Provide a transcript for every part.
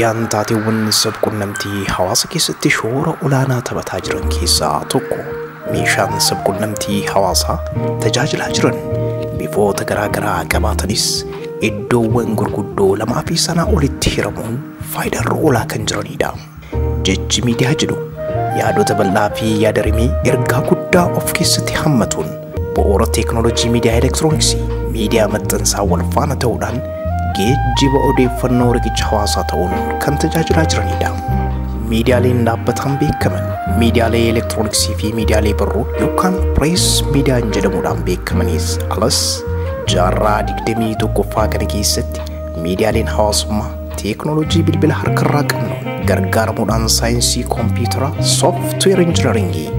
miidiyaan taateewwan sabquunnamtii hawaasa keessatti shoora olaanaa taphataa jiran keessaa tokko. Meeshaan sabquunnamtii hawaasaa tajaajilaa jiran bifoota garaagaraa qabaatanis iddoowwan gurguddoo lamaa fi sanaa olitti hiramuun faayidaa olaa kan jiranidha. Jechi miidiyaa jedhu yaadota bal'aa fi yaadarimee ergaa guddaa of keessatti hammatuun bu'uura teeknooloojii miidiyaa elektirooniksii miidiyaa maxxansaa wal faana ta'uudhaan geejjiba odeeffannoo riqicha hawaasaa ta'uun kan tajaajilaa jiranidha. Miidiyaaleen dhaabbataan beekaman miidiyaalee elektirooniksii fi miidiyaalee barruu yookaan pirees miidiyaan jedhamuudhaan beekamanis alas jaarraa 21ffaa kana keessatti miidiyaaleen hawaasummaa teeknooloojii bilbila harkarraa qabnu gargaaramuudhaan saayinsii koompiyuutaraa sooftiweer injiinaringii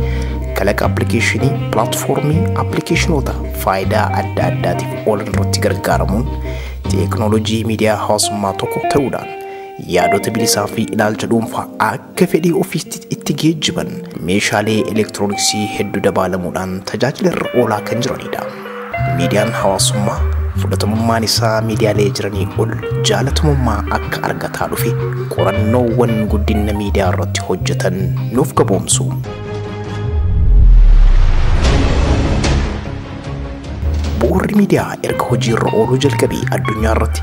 kalaqa appilikeeshinii pilaatfoormii appilikeeshinoota faayidaa adda addaatiif oolan irratti gargaaramuun teeknooloojii miidiyaa hawaasummaa tokko ta'uudhaan yaadota bilisaa fi ilaalcha dhuunfaa akka fedhii ofiitti itti geejjiban meeshaalee elektirooniksii hedduu dabaalamuudhaan tajaajila irra oolaa kan jiranidha. Miidiyaan hawaasummaa fudhatamummaan isaa miidiyaalee jiranii ol jaalatamummaa akka argataa dhufe qorannoowwan guddina miidiyaa irratti hojjetan nuuf gaboomsu. Bu'uurri miidiyaa erga hojii irra ooluu jalqabee addunyaa irratti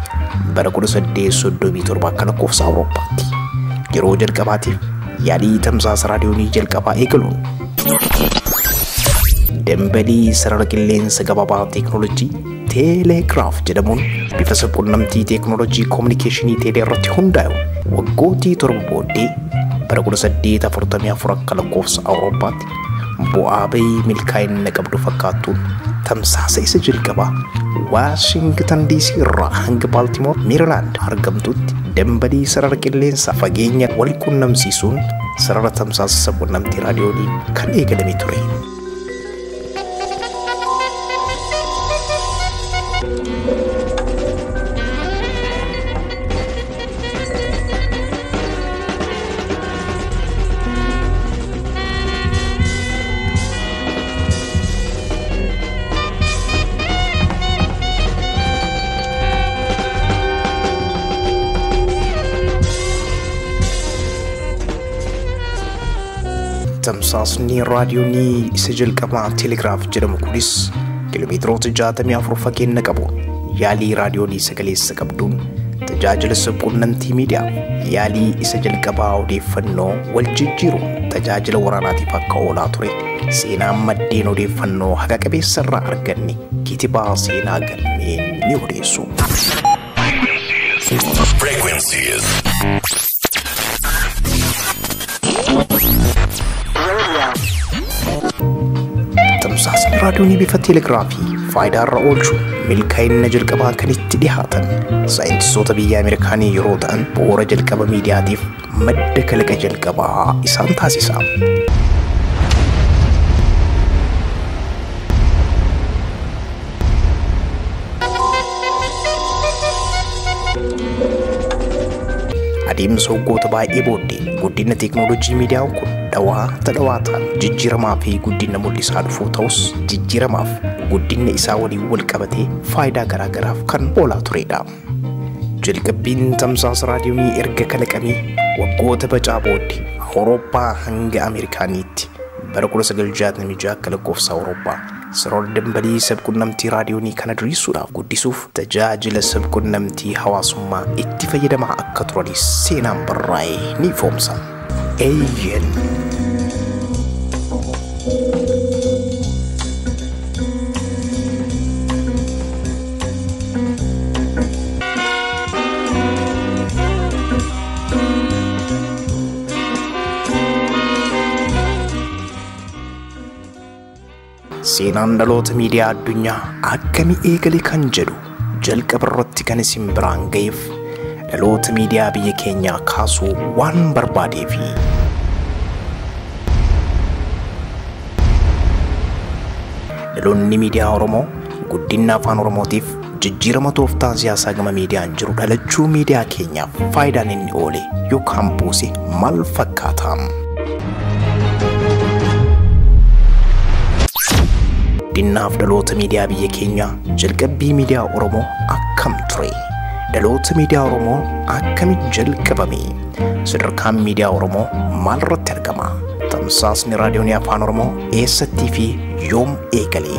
bara 1837 akka lakkoofsa Awurooppaatti yeroo jalqabaatiif yaalii tamsaasa raadiyoonii jalqabaa eegaluun dambalii sarara qilleensa gabaabaa teeknooloojii teeleegiraaf jedhamuun bifa sabquunnamtii teeknooloojii koominikeeshinii teelee irratti hundaa'u waggootii 7 booddee bara 1844 akka lakkoofsa Awurooppaatti bu'aa bahii milkaa'ina qabdu fakkaattuun tamsaasa isa jalqabaa Washington DC irraa hanga Baltimore Maryland argamtutti dambalii sarara qilleensa fageenya wal quunnamsiisuun sarara tamsaasa sabquunnamtii raadiyoonii kan eegalame ture. Tamsaasni raadiyoonii isa jalqabaa teelegiraaf jedhamu kunis kiiloomeetiroota 64 fageenya qabu yaalii raadiyoonii sagaleessa qabduun tajaajila sabquunnamtii miidiyaa yaalii isa jalqabaa odeeffannoo wal jijjiiruun tajaajila waraanaatiif akka oolaa ture seenaan maddeen odeeffannoo haqa qabeessa irraa arganne kitibaa seenaa galmeen ni odeessu. Tamsaasni raadiyoonii bifa teelegiraafii faayidaa irra oolchu milkaa'ina jalqabaa kan itti dhihaatan saayintistoota biyya Ameerikaanii yeroo ta'an bu'uura jalqaba miidiyaatiif madda kalaqa jalqabaa isaan taasisa. Adeemsa waggoota baay'ee booddee guddina teeknooloojii miidiyaan kun dhawaataan jijjiiramaa fi guddina mul'isaa dhufuu ta'us jijjiiramaaf guddinni isaa waliin wal qabatee faayidaa garaagaraaf kan oolaa turedha. Jalqabbiin tamsaasa raadiyoonii erga kalaqamee waggoota bacaa booddee Awurooppaa hanga Ameerikaaniitti bara 1966 akka lakkoofsa Awurooppaa sarara dambalii sabquunnamtii raadiyoonii kana diriirsuudhaaf guddisuuf tajaajila sabquunnamtii hawaasummaa itti fayyadamaa akka turanis seenaan barraa'ee ni ifoomsa. Eeyyen seenaan dhaloota miidiyaa addunyaa akkamii eegale kan jedhu jalqaba irratti kan isin biraan ga'eef dhaloota miidiyaa biyya keenyaa kaasuu waan barbaadeefi dhaloonni miidiyaa Oromoo guddina afaan Oromootiif jijjiirama tooftaa siyaasaa gama miidiyaan jiru dhalachuu miidiyaa keenyaaf faayidaan inni oole yookaan buuse maal fakkaata? Guddinaaf dhaloota miidiyaa biyya keenyaa jalqabbii miidiyaa Oromoo akkam ture? dhaloota miidiyaa Oromoo akkamitti jalqabame? Sadarkaan miidiyaa Oromoo maalirratti argama? Tamsaasni raadiyoonii afaan Oromoo eessattii fi yoom eegale?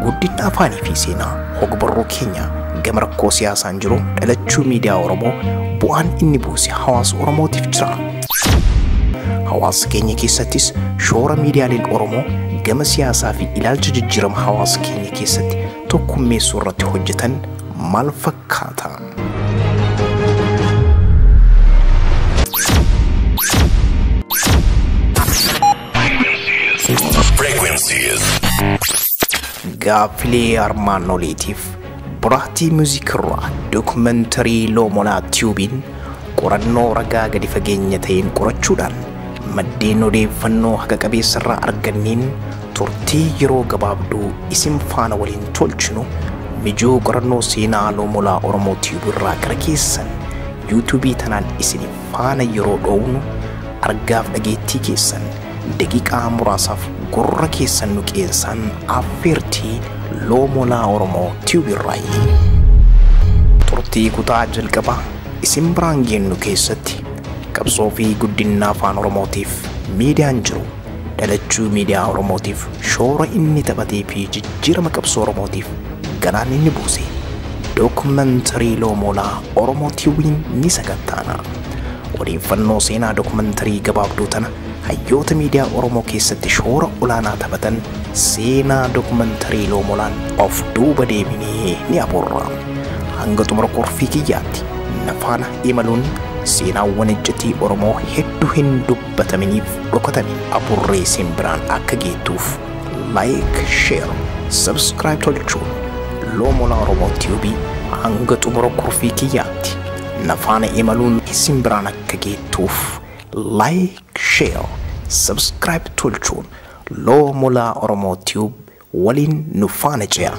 Guddina afaanii fi seenaa hogbarruu keenya gama rakkoo siyaasaan jiru dhalachuu miidiyaa Oromoo bu'aan inni buuse hawaasa Oromootiif jira. Hawaasa keenya keessattis shoora miidiyaaleen Oromoo gama siyaasaa fi ilaalcha jijjiirama hawaasa keenya keessatti tokkummeessuu irratti hojjetan maal fakkaata? Gaaffilee armaan oliitiif buraatii muuziqirraa dookumentaarii Loomoolaa Tiyuubiin qorannoo ragaa gadi fageenya ta'een qorachuudhaan maddeen odeeffannoo haqa qabeessa irraa arganneen turtii yeroo gabaabduu isin faana waliin tolchinu mijoo qorannoo seenaa Loomoolaa Oromoo Tiyuub irraa gara keessan yuutuubii tanaan isin faana yeroo dhoownu argaaf dhageettii keessan daqiiqaa muraasaaf gurra keessan nuqeensaan affeertii Loomoolaa Oromoo Tiyuub irraa turtii kutaa jalqabaa isin biraan geennu keessatti qabsoo fi guddina afaan Oromootiif miidiyaan jiru dhalachuu miidiyaa Oromootiif shoora inni taphatee fi jijjiirama qabsoo Oromootiif galaan inni buuse dookumentaarii Loomoolaa Oromoo Tiyuubiin ni sagantaana. Odeeffannoo seenaa dookumentaarii gabaabduu tana hayyoota miidiyaa Oromoo keessatti shoora olaanaa taphatan seenaa dookumentaarii Loomoolaan of duuba deebinee ni aborra. Hanga xumura qorfii kiyyaatti nafaana imaluun seenaawwan ejjetii Oromoo hedduu hin dubbataminiif dhokatanii aburree simbiraan akka geettuuf like, share, subscribe tolchuun Loomoolaa Oromoo Tiyuubii hanga xumura qorfii kiyyaatti nafaana imaluun simbiraan akka geettuuf like, share, subscribe tolchuun Loomoolaa Oromoo Tiyuub waliin nu faana ce'a.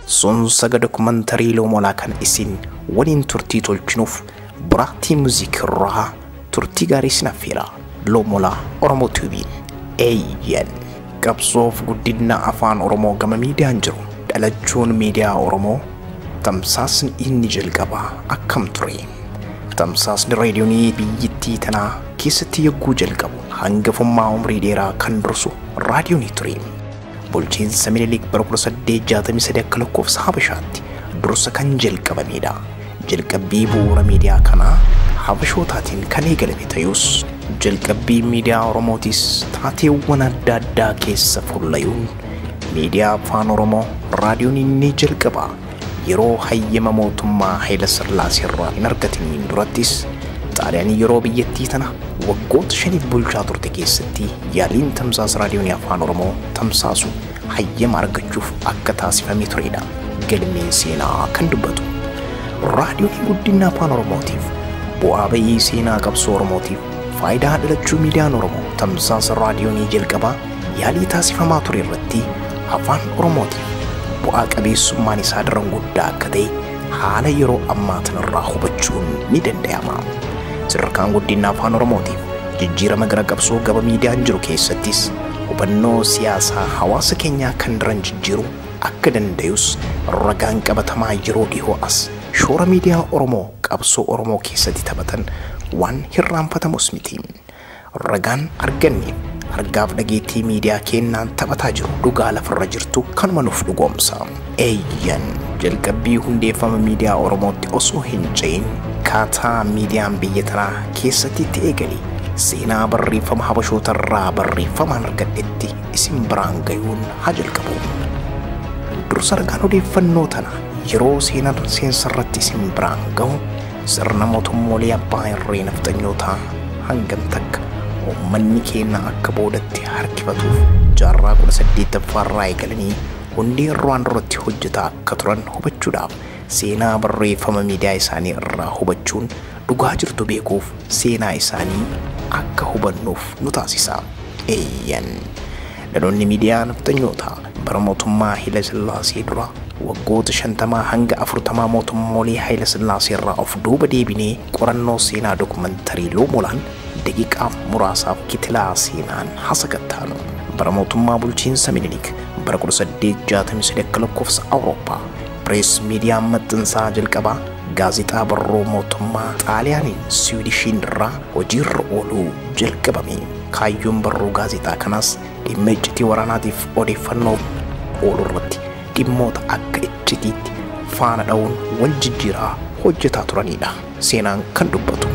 Sun saga dookumentaarii Loomoolaa kan isin waliin turtii tolchinuuf buraatii muuziqirraa turtii gaarii isin affeera. Loomoolaa Oromoo Tiyuubiin eeyyan qabsoof guddina afaan Oromoo gama miidiyaan jiru dhalachuun miidiyaa Oromoo tamsaasni inni jalqabaa akkam ture? Tamsaasni raadiyoonii biyyattii tanaa keessatti yogguu jalqabu hangafummaa umrii dheeraa kan dursu raadiyoonii ture. Bulchiinsa Minilik bara 1863 akka lakkoofsa Habashaatti dursa kan jalqabamedha. Jalqabbii bu'uura miidiyaa kanaa Habashootaatiin kan eegalame ta'us jalqabbii miidiyaa Oromootis taateewwan adda addaa keessa fuullayuun miidiyaa afaan Oromoo raadiyoon inni jalqabaa yeroo hayyama mootummaa Haayila Sillaasee irraa hin argatiniin durattis Xaaliyaanii yeroo biyyattii tana waggoota 5 bulchaa turte keessatti yaaliin tamsaasa raadiyoonii afaan Oromoo tamsaasu hayyama argachuuf akka taasifamee turedha. Galmeen seenaa kan dubbatu raadiyoonii guddina afaan Oromootiif bu'aa bayii seenaa qabsoo Oromootiif faayidaa dhalachuu miidiyaan Oromoo tamsaasa raadiyoonii jalqabaa yaalii taasifamaa ture irratti afaan Oromootiif bu'aa qabeessummaan isaa daran guddaa akka ta'e haala yeroo ammaa tanarraa hubachuun ni danda'ama. Sadarkaan guddina afaan Oromootiif jijjiirama gara qabsoo gaba miidiyaan jiru keessattis hubannoo siyaasaa hawaasa keenyaa kan daran jijjiiru akka danda'us ragaan qabatamaa yeroo dhihoo as shoora miidiyaa Oromoo qabsoo Oromoo keessatti taphatan waan hirraanfatamus miti. Ragaan arganne argaaf dhageettii miidiyaa kennaan taphataa jiru dhugaa lafarra jirtu kanuma nuuf dhugoomsa. Eeyyan jalqabbii hundeeffama miidiyaa Oromootti osoo hin ce'in kaataa miidiyaan biyya tanaa keessatti itti eegale seenaa barreeffama Habashootarraa barreeffamaan argadhetti isin biraan gayuun haa jalqabu. Dursa ragaan odeeffannoo tana yeroo seenaan seensarratti isin biraan gahu sirna mootummoolee abbaa irree nafxanyootaa hangam takka uummanni keenya akka boodatti harkifatuuf jaarraa 18ffaarraa eegalanii hundee irraan duratti hojjetaa akka turan hubachuudhaaf seenaa barreeffama miidiyaa isaanii irraa hubachuun dhugaa jirtu beekuuf seenaa isaanii akka hubannuuf nu taasisa. Eeyyan dhaloonni miidiyaa nafxanyoota bara mootummaa Haayile Sillaasee dura waggoota 50 hanga 40 mootummoolee Haayile Sillaasee irraa of duuba deebinee qorannoo seenaa dokumantarii loomolaan daqiiqaaf muraasaaf kitilaa seenaan hasagattaanu. Bara mootummaa bulchiinsa Minilik bara 1863 akka lakkoofsa Awurooppaa Press Media maxxansaa jalqabaa gaazexaa barruu mootummaa Xaaliyaaniin Siwiidishiin irraa hojiirra ooluu jalqabame. Kaayyoon barruu gaazexaa kanaas dhimma iccitii waraanaatiif odeeffannoo ooluu irratti dhimmoota akka iccitiitti faana dha'uun wal jijjiiraa hojjetaa turanidha. Seenaan kan dubbatu.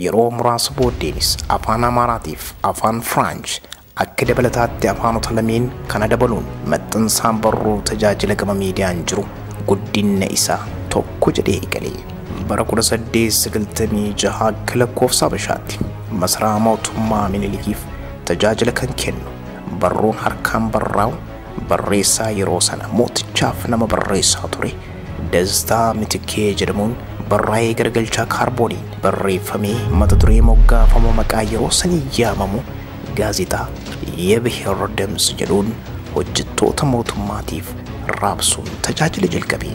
Yeroo muraasa booddeenis afaan Amaaraatiif afaan Firaanch akka dabalataatti afaanota lameen kana dabaluun maxxansaan barruu tajaajila gama miidiyaan jiru guddina isaa tokko jedhee eegalee. Bara 1896 akka lakkoofsa Habashaatti masaraa mootummaa Minilikiif tajaajila kan kennu barruun harkaan barraa'u barreessaa yeroo sana mootichaaf nama barreessaa ture Dastaa Mitikee jedhamuun barraa'ee gargalchaa kaarbooniin barreeffamee mata duree moggaafamu maqaa yeroo sanii yaamamu gaazexaa የብሔር ድምፅ jedhuun hojjettoota mootummaatiif raabsuun tajaajila jalqabe.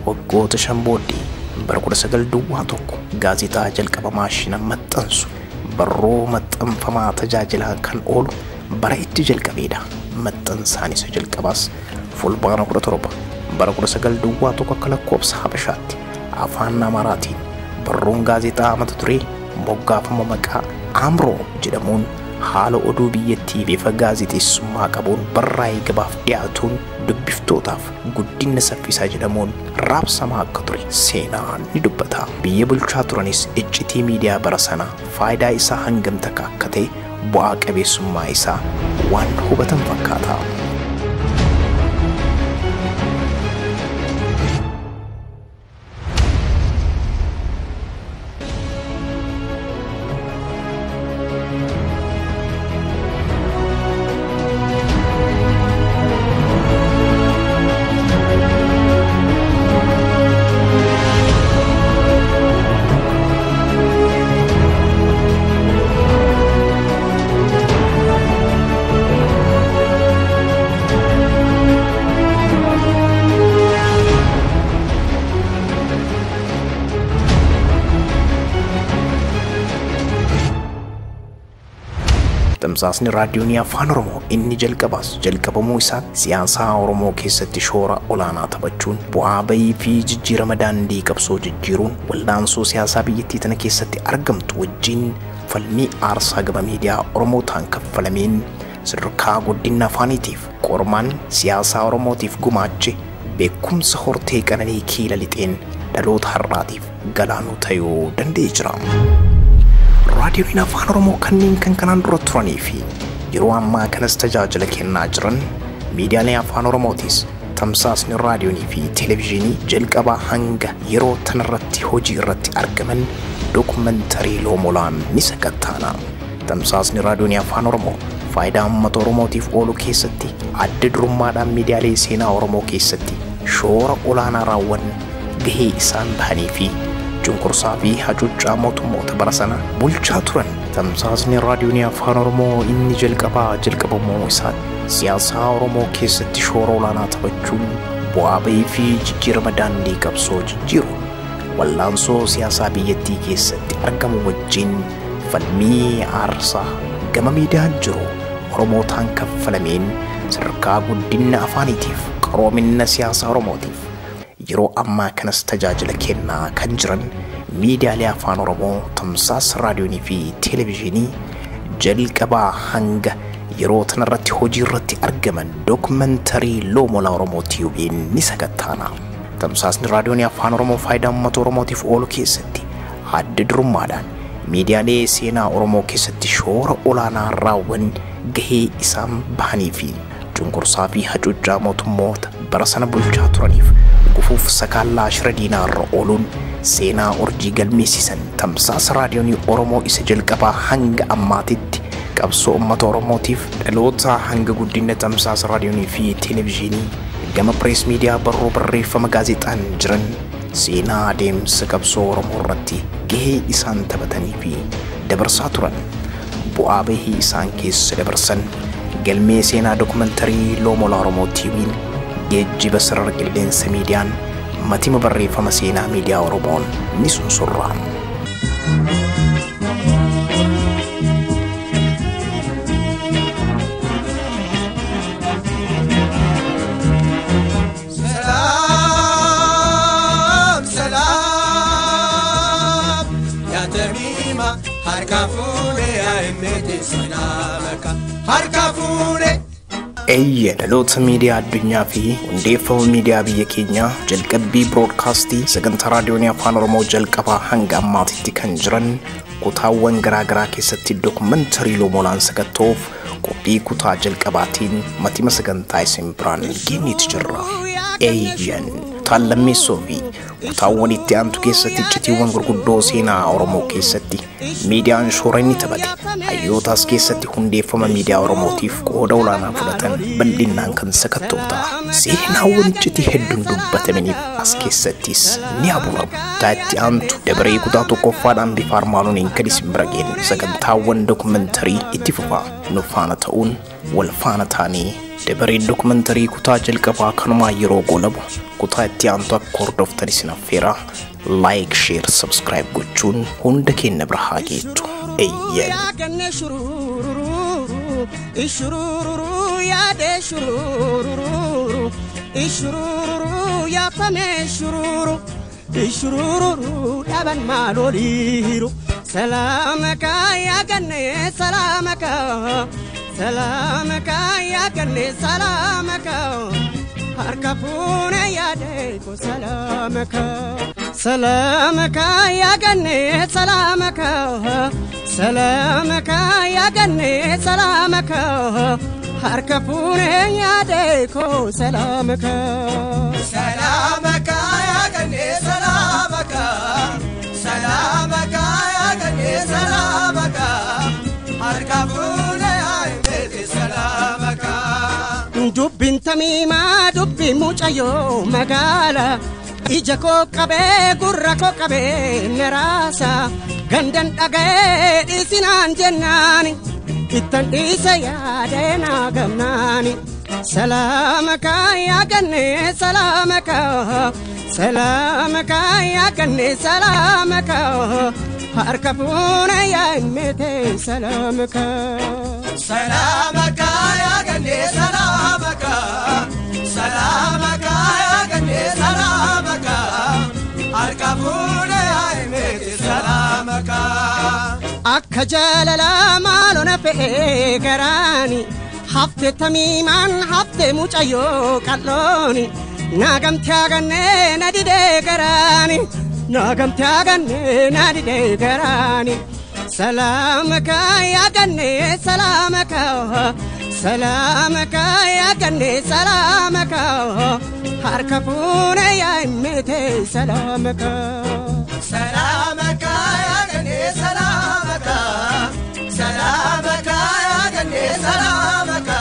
Waggoota 5 booddee bara 1901 gaazexaa jalqaba maashina maxxansu barruu maxxanfamaa tajaajilaa kan oolu bara itti jalqabeedha. Maxxansaan isa jalqabaas fulbaana 17 bara 1901 akka lakkoofsa Habashaatti afaan Amaaraatiin barruun gaazexaa mata duree moggaafama maqaa Amroo jedhamuun haala oduu biyyattii bifa gaazexeessummaa qabuun barraa'ee gabaaf dhiyaatuun dubbiftootaaf guddina saffisaa jedhamuun raabsamaa akka ture seenaan ni dubbata. Biyya bulchaa turanis iccitii miidiyaa bara sanaa faayidaa isaa hangam akka ta'e bu'aa qabeessummaa isaa waan hubatan fakkaata. Tamsaasni raadiyoonii afaan Oromoo inni jalqabamuu isaa siyaasa Oromoo keessatti shoora olaanaa taphachuun bu'aa bayii fi jijjiirama daandii qabsoo jijjiiruun waldaansoo siyaasaa biyyattii tana keessatti argamtu wajjin falmii aarsaa gama miidiyaa Oromootaan kaffalameen sadarkaa guddina afaaniitiif qormaan siyaasaa Oromootiif gumaache beekumsa hortee qananii kiila lixeen dhaloota har'aatiif galaanuu ta'uu danda'ee jira. raadiyoon afaan Oromoo kanneen kan kanaan dura turanii fi yeroo ammaa kanas tajaajila kennaa jiran miidiyaalee afaan Oromootis tamsaasni raadiyoonii fi televiziyoonii jalqabaa hanga yeroo tanarratti hojii irratti argaman dokumantarii loomolaan ni sakattaana. Tamsaasni raadiyoonii afaan Oromoo faayidaa uummata Oromootiif oolu keessatti adda durummaadhaan miidiyaalee seenaa Oromoo keessatti shoora olaanaa raawwan gahee isaan bahanii fi cunqursaa fi hacuuccaa mootummoota bara sana bulchaa turan. Tamsaasni raadiyoonii afaan Oromoo inni jalqabamuu isaa siyaasa Oromoo keessatti shoora olaanaa taphachuun bu'aa bayii fi jijjiirama daandii qabsoo jijjiiru wallaansoo siyaasaa biyyattii keessatti argamu wajjin falmii aarsaa gama miidiyaan jiru Oromootaan kaffalameen sadarkaa guddina afaaniitiif qaroomina siyaasaa Oromootiif yeroo ammaa kanas tajaajila kennaa kan jiran miidiyaalee afaan Oromoo tamsaasa raadiyoonii fi televiziyoonii jalqabaa hanga yeroo tanarratti hojii irratti argaman dokumantarii loomola Oromoo TV'n ni sakattaana. Tamsaasni raadiyoonii afaan Oromoo faayidaa uummata Oromootiif oolu keessatti adda durummaadhaan miidiyaalee seenaa Oromoo keessatti shoora olaanaa raawwan gahee isaan bahanii fi cunqursaa fi hacuuccaa mootummoota bara sana bulchaa turaniif gufuuf sakaallaa shira diinaa irra ooluun seenaa urjii galmeessisan. Tamsaasa raadiyoonii Oromoo isa jalqabaa hanga ammaatitti qabsoo uummata Oromootiif dhaloota hanga guddina tamsaasa raadiyoonii fi televiziyoonii gama press media barruu barreeffama gaazexaan jiran seenaa adeemsa qabsoo Oromoo irratti gahee isaan taphatanii fi dabarsaa turan bu'aa bahii isaan keessa dabarsan galmee seenaa dokumentari Loomola Oromoo TV'n geejjiba sarara qilleensa miidiyaan matima barreeffama seenaa miidiyaa Oromoon ni sunsurraan. dhaloota miidiyaa addunyaa fi hundeeffama miidiyaa biyya keenyaa jalqabbii broadcastii sagantaa raadiyoonii afaan Oromoo jalqabaa hanga ammaatitti kan jiran kutaawwan garaagaraa keessatti dokumentari Loomolaan sagattoof qophii kutaa jalqabaatiin matima sagantaa isin biraan geenyeeti jirra. Taalammeessoo fi kutaawwan itti aantu keessatti citiiwwan gurguddoo seenaa Oromoo keessatti miidiyaan shoora inni taphate hayyootaas keessatti hundeeffama miidiyaa Oromootiif qooda olaanaa fudhatan bal'inaan kan sakattoota seenaawwan citii hedduun dubbatamaniif as keessattis ni aburamu. Taatti aantu dabaree kutaa tokkoffaadhaan bifa armaanooniin kan isin bira geenne sagantaawwan dokumentari itti fufaa nu faana ta'uun wal faana taanii dabaree dokumentari kutaa jalqabaa kanumaa yeroo goolabu kutaa itti aantu akka hordoftan isin affeera. Like, share, subscribe gochuun hunda keenya bira haa geettu. Harkafune yadeko salamaka salamaka ya ganne salamaka salamaka ya ganne salamaka harkafune yadeko salamaka salamaka ya ganne salamaka salamaka ya ganne salamaka harkafune yadeko salamaka dubbin tamima dubbi mucayo magala ija ko qabe gurra ko qabe nerasa gandan dhagae isinan jennani ittan isa yaadena gamnani salamaka ya ganne salamaka salamaka ya ganne salamaka harkafuna ya mete salamaka salamaka ya ganne salamaka salamaka ya ganne salamaka harkafuna ya mete salamaka akka jalala malona fe garani hafte tamiman hafte mucayo kalloni nagam tyaganne nadide garani nagam tyaganne nadide garani salamaka ya ganne salamaka salamaka ya ganne salamaka harkafuna ya mete salamaka salamaka ya ganne salamaka salamaka ya ganne salamaka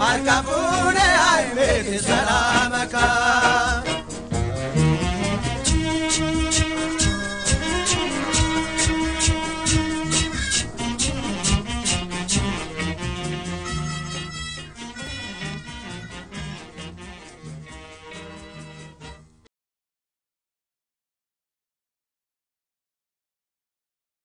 harkafuna ya mete salamaka